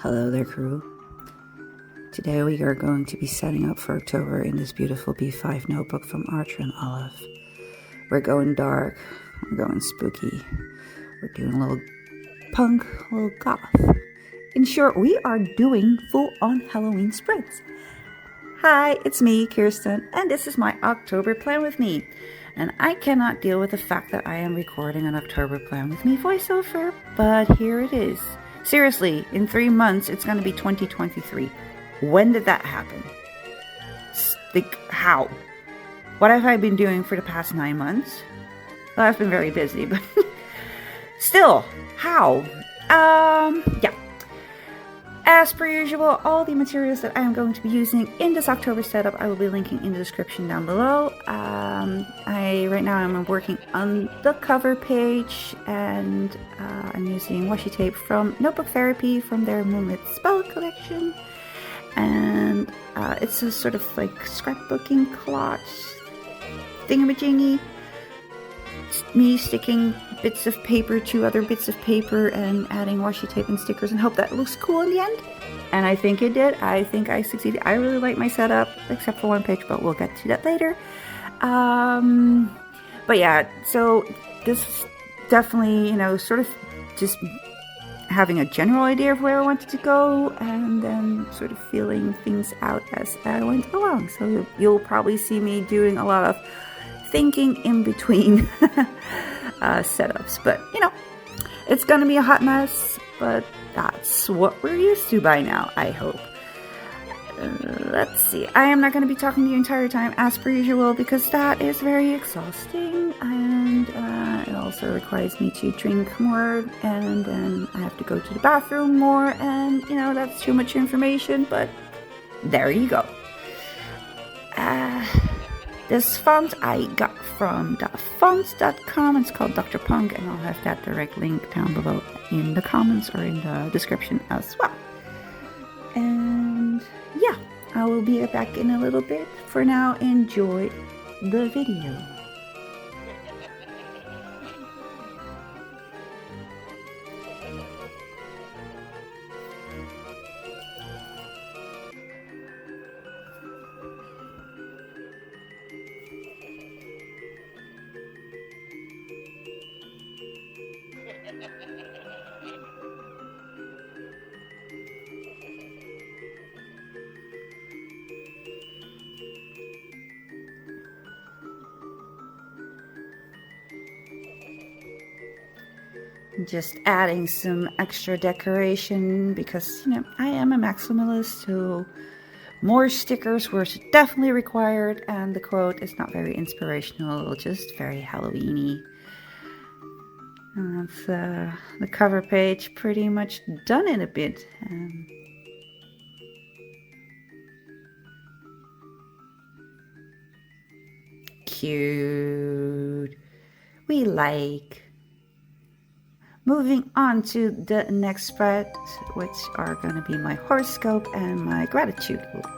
Hello there, crew. Today we are going to be setting up for October in this beautiful B5 notebook from Archer and Olive. We're going dark, we're going spooky, we're doing a little punk, a little goth. In short, we are doing full-on Halloween spreads. Hi, it's me, Kirsten, and this is my October Plan With Me. And I cannot deal with the fact that I am recording an October Plan With Me voiceover, but here it is. Seriously, in 3 months, it's going to be 2023. When did that happen? Like, how? What have I been doing for the past 9 months? Well, I've been very busy, but still, how? Yeah. As per usual, all the materials that I am going to be using in this October setup, I will be linking in the description down below. Right now I'm working on the cover page, and I'm using Washitape from Notebook Therapy from their Moonlit spell collection. And it's a sort of like scrapbooking collage thingamajiggy. Me sticking bits of paper to other bits of paper and adding washi tape and stickers and hope that looks cool in the end. And I think it did. I think I succeeded. I really like my setup, except for one page, but we'll get to that later. But yeah, so this is definitely, sort of just having a general idea of where I wanted to go and then sort of feeling things out as I went along. So you'll probably see me doing a lot of thinking in between setups, but it's gonna be a hot mess, but that's what we're used to by now, I hope. Let's see, I am not going to be talking the entire time as per usual because that is very exhausting, and it also requires me to drink more, and then I have to go to the bathroom more, and that's too much information, but there you go. This font I got from DaFont.com. It's called Dr. Punk, and I'll have that direct link down below in the comments or in the description as well. And yeah, I will be back in a little bit. For now, enjoy the video. Just adding some extra decoration because, I am a maximalist, so more stickers were definitely required, and the quote is not very inspirational, just very Halloween-y. And that's the cover page pretty much done in a bit. Cute. We like. Moving on to the next spread, which are going to be my horoscope and my gratitude book.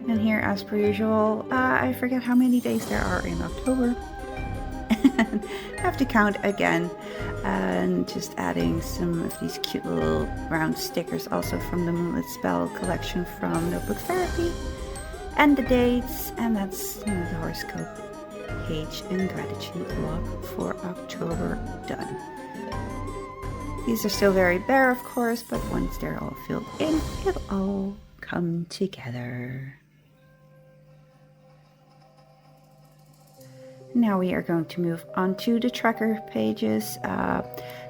And here, as per usual, I forget how many days there are in October. And I have to count again. And just adding some of these cute little round stickers also from the Moonlit spell collection from Notebook Therapy. And the dates, and that's the horoscope page and gratitude log for October done. These are still very bare, of course, but once they're all filled in, it'll all come together. Now we are going to move on to the tracker pages.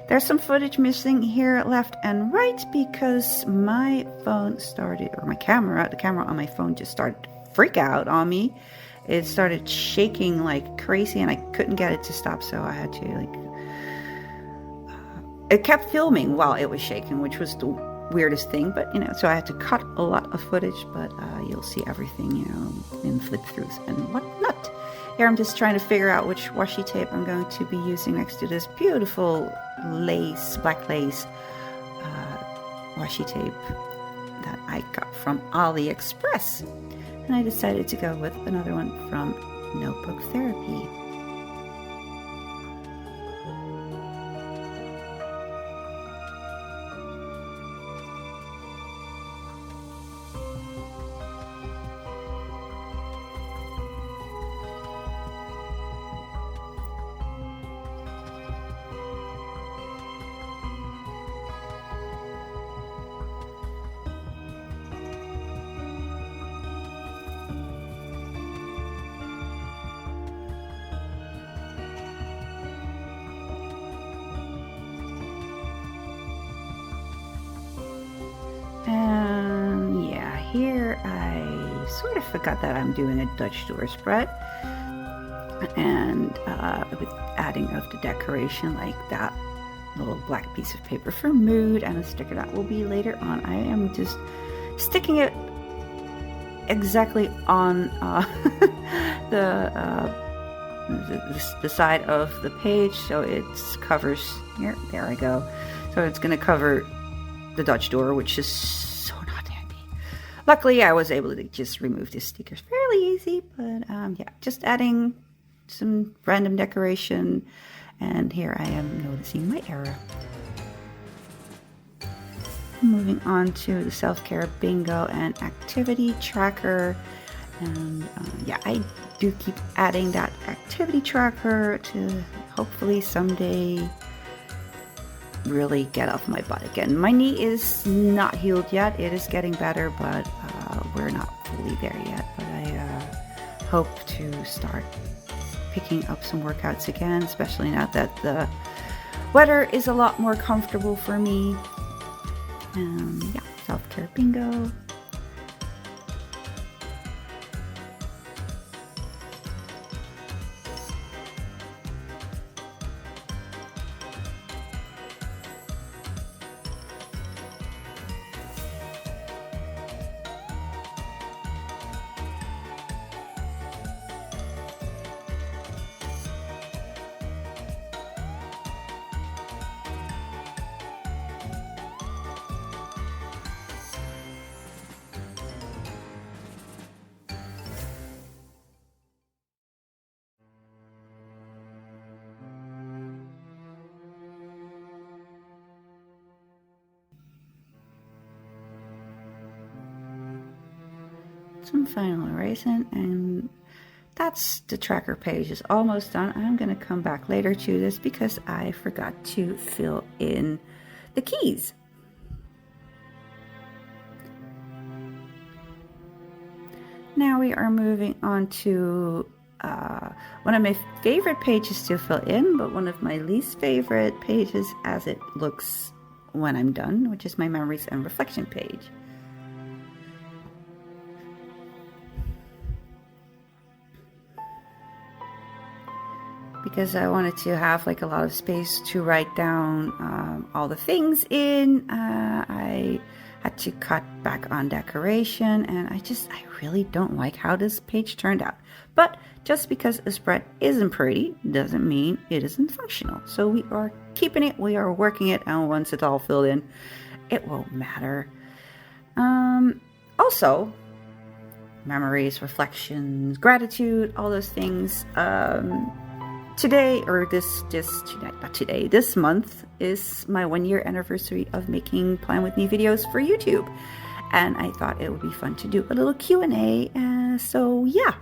There's some footage missing here left and right because my phone started, or the camera on my phone just started to freak out on me. It started shaking like crazy and I couldn't get it to stop, so I had to it kept filming while it was shaking, which was the weirdest thing, but so I had to cut a lot of footage, but you'll see everything, in flip throughs and whatnot. Here I'm just trying to figure out which washi tape I'm going to be using next to this beautiful lace, black lace washi tape that I got from AliExpress. And I decided to go with another one from Notebook Therapy. Here I sort of forgot that I'm doing a Dutch door spread, and with adding of the decoration like that little black piece of paper for mood and a sticker that will be later on. I am just sticking it exactly on the side of the page, so it covers here. There I go. So it's going to cover the Dutch door, which is so not handy. Luckily, I was able to just remove these stickers fairly easy, but yeah, just adding some random decoration, and here I am noticing my error. Moving on to the self-care bingo and activity tracker, and yeah, I do keep adding that activity tracker to hopefully someday really get off my butt again. My knee is not healed yet. It is getting better, but we're not fully there yet. But I hope to start picking up some workouts again, especially now that the weather is a lot more comfortable for me. Yeah, self-care bingo. Some final erasing, and that's the tracker page is almost done. I'm going to come back later to this because I forgot to fill in the keys. Now we are moving on to one of my favorite pages to fill in, but one of my least favorite pages as it looks when I'm done, which is my memories and reflection page. Because I wanted to have like a lot of space to write down all the things in. I had to cut back on decoration, and I really don't like how this page turned out. But just because a spread isn't pretty doesn't mean it isn't functional. So we are keeping it, we are working it, and once it's all filled in, it won't matter. Also, memories, reflections, gratitude, all those things. Today, or this month is my 1-year anniversary of making Plan With Me videos for YouTube. And I thought it would be fun to do a little Q&A. So yeah,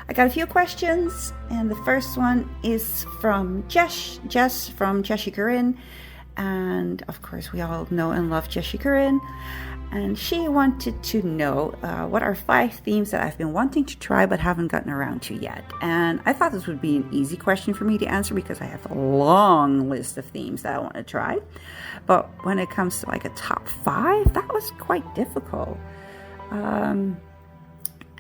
I got a few questions. And the first one is from Jess from Cheshire. And of course, we all know and love Cheshire. And she wanted to know what are 5 themes that I've been wanting to try but haven't gotten around to yet. And I thought this would be an easy question for me to answer because I have a long list of themes that I want to try. But when it comes to like a top 5, that was quite difficult.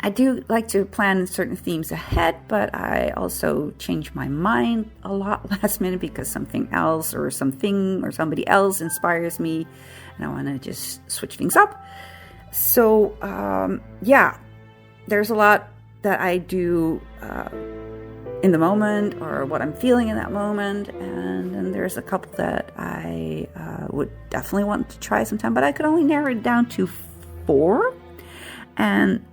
I do like to plan certain themes ahead, but I also change my mind a lot last minute because something else or something or somebody else inspires me and I want to just switch things up. So, yeah, there's a lot that I do in the moment or what I'm feeling in that moment. And then there's a couple that I would definitely want to try sometime, but I could only narrow it down to 4. And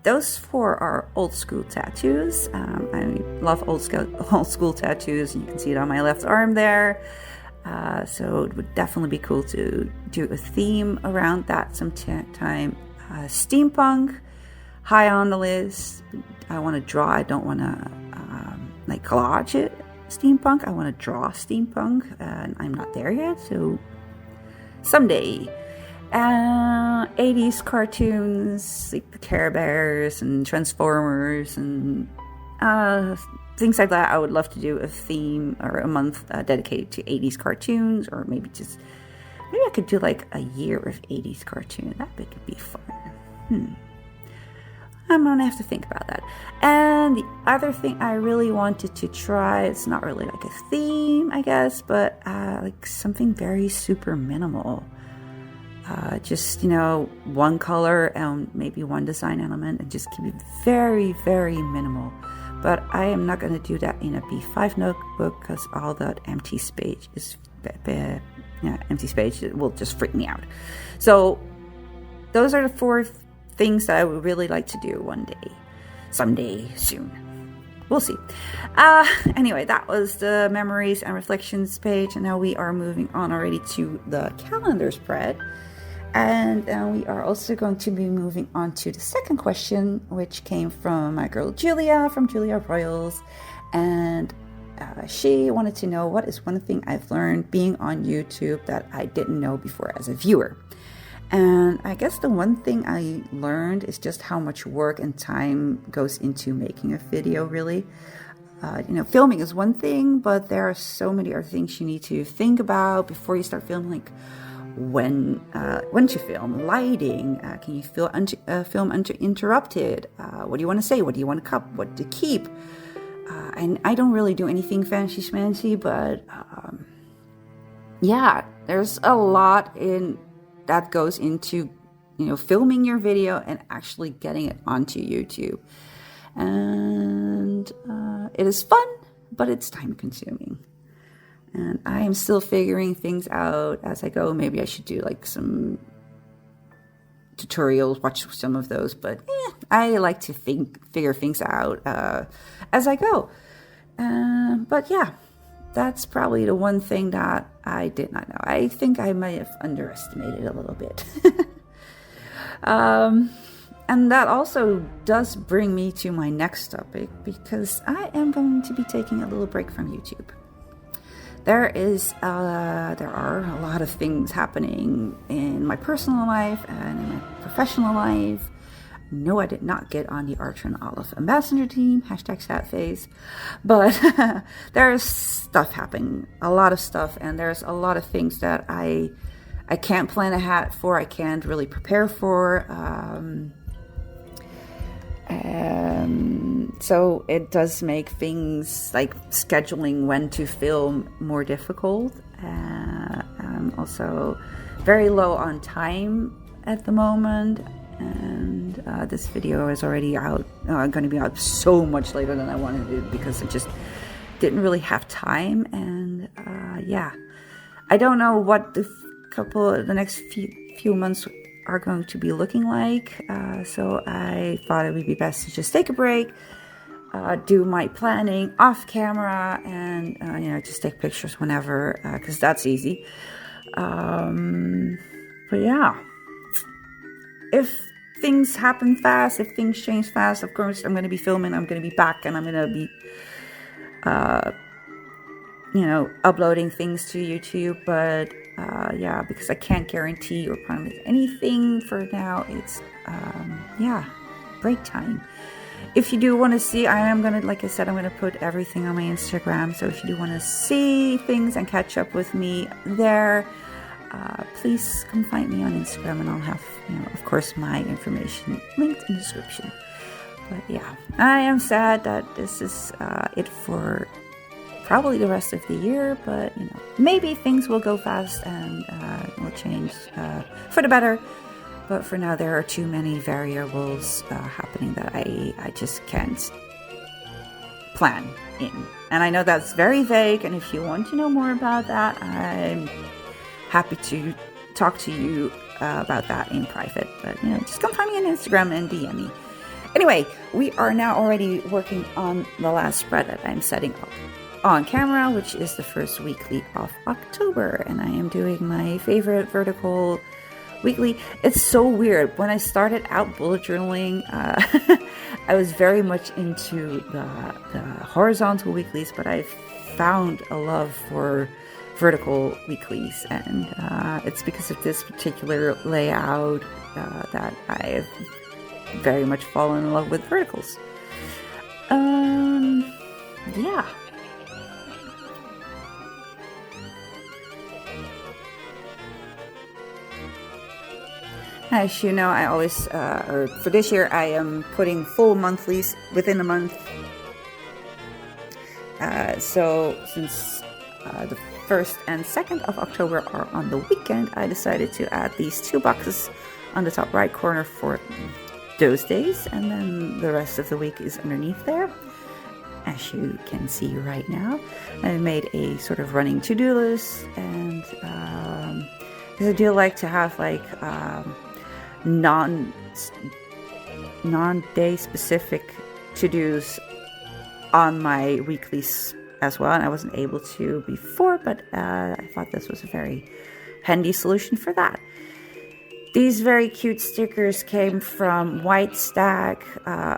those 4 are old school tattoos. I love old school tattoos. You can see it on my left arm there. So it would definitely be cool to do a theme around that sometime. Steampunk, high on the list. I want to draw. I don't want to like collage it. Steampunk. I want to draw steampunk, and I'm not there yet. So someday. 80s cartoons like the Care Bears and Transformers and things like that. I would love to do a theme or a month dedicated to 80s cartoons, or maybe I could do like a year of 80s cartoon. That could be fun. I'm gonna have to think about that. And the other thing I really wanted to try, it's not really like a theme, I guess, but like something very super minimal. Just, one color and maybe one design element and just keep it very, very minimal. But I am not going to do that in a B5 notebook because all that empty space it will just freak me out. So those are the 4 things that I would really like to do one day, someday, soon. We'll see. Anyway, that was the memories and reflections page. And now we are moving on already to the calendar spread. And we are also going to be moving on to the second question, which came from my girl Julia from Julia Royals. And she wanted to know, what is one thing I've learned being on YouTube that I didn't know before as a viewer? And I guess the one thing I learned is just how much work and time goes into making a video, really. Filming is one thing, but there are so many other things you need to think about before you start filming, like when to film, lighting, can you film uninterrupted, what do you want to say, what do you want to cut, what to keep, and I don't really do anything fancy schmancy, but yeah, there's a lot that goes into filming your video and actually getting it onto YouTube, and it is fun, but it's time consuming. And I am still figuring things out as I go. Maybe I should do like some tutorials, watch some of those. But I like to figure things out as I go. But yeah, that's probably the one thing that I did not know. I think I might have underestimated a little bit. And that also does bring me to my next topic, because I am going to be taking a little break from YouTube. There are a lot of things happening in my personal life and in my professional life. No, I did not get on the Archer and Olive ambassador team, #sadface, but there's stuff happening, a lot of stuff, and there's a lot of things that I can't plan ahead for, I can't really prepare for, so it does make things like scheduling when to film more difficult. I'm also very low on time at the moment, and this video is already out, going to be out so much later than I wanted to, because I just didn't really have time. And yeah, I don't know what the next few months are going to be looking like. So I thought it would be best to just take a break, do my planning off camera, and just take pictures whenever, because that's easy. But yeah, if things happen fast, if things change fast, of course I'm going to be filming, I'm going to be back, and I'm going to be uploading things to YouTube. But yeah, because I can't guarantee or promise anything for now. It's break time. If you do want to see, I am going to, like I said, I'm going to put everything on my Instagram. So if you do want to see things and catch up with me there, please come find me on Instagram, and I'll have, of course, my information linked in the description. But yeah, I am sad that this is it for probably the rest of the year, but maybe things will go fast and will change for the better. But for now, there are too many variables happening that I just can't plan in. And I know that's very vague, and if you want to know more about that, I'm happy to talk to you about that in private. But just come find me on Instagram and DM me. Anyway, we are now already working on the last spread that I'm setting up on camera, which is the first weekly of October, and I am doing my favorite vertical weekly. It's so weird. When I started out bullet journaling, I was very much into the horizontal weeklies, but I found a love for vertical weeklies, and it's because of this particular layout that I have very much fallen in love with verticals. Yeah. As you know, I always, or for this year, I am putting full monthlies within a month. So since the 1st and 2nd of October are on the weekend, I decided to add these 2 boxes on the top right corner for those days, and then the rest of the week is underneath there. As you can see right now, I made a sort of running to-do list, and because I do like to have like non-day specific to-dos on my weeklies as well, and I wasn't able to before, but I thought this was a very handy solution for that. These very cute stickers came from WhiteStag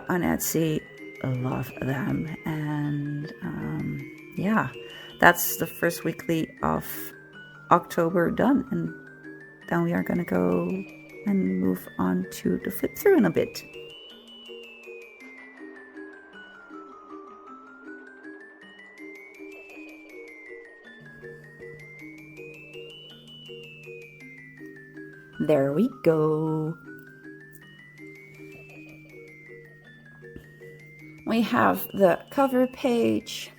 on Etsy. I love them. And yeah, that's the first weekly of October done, and then we are going to go and move on to the flip through in a bit. There we go. We have the cover page,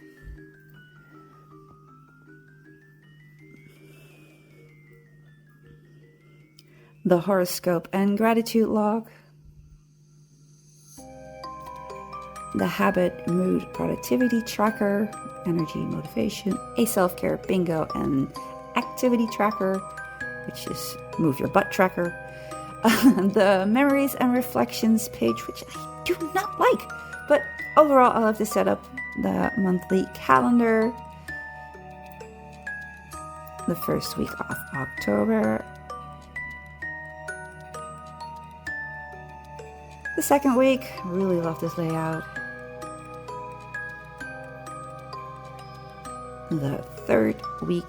the horoscope and gratitude log, the habit, mood, productivity tracker, energy, motivation, a self-care bingo, and activity tracker, which is move your butt tracker, the memories and reflections page, which I do not like, but overall I love to set up the monthly calendar, the first week of October, the second week, really love this layout, the third week,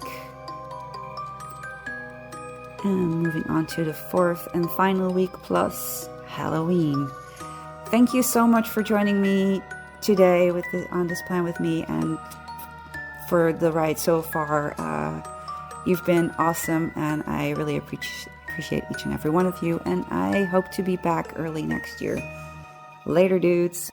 and moving on to the fourth and final week plus Halloween. Thank you so much for joining me today on this plan with me, and for the ride so far. You've been awesome, and I really appreciate each and every one of you, and I hope to be back early next year. Later, dudes.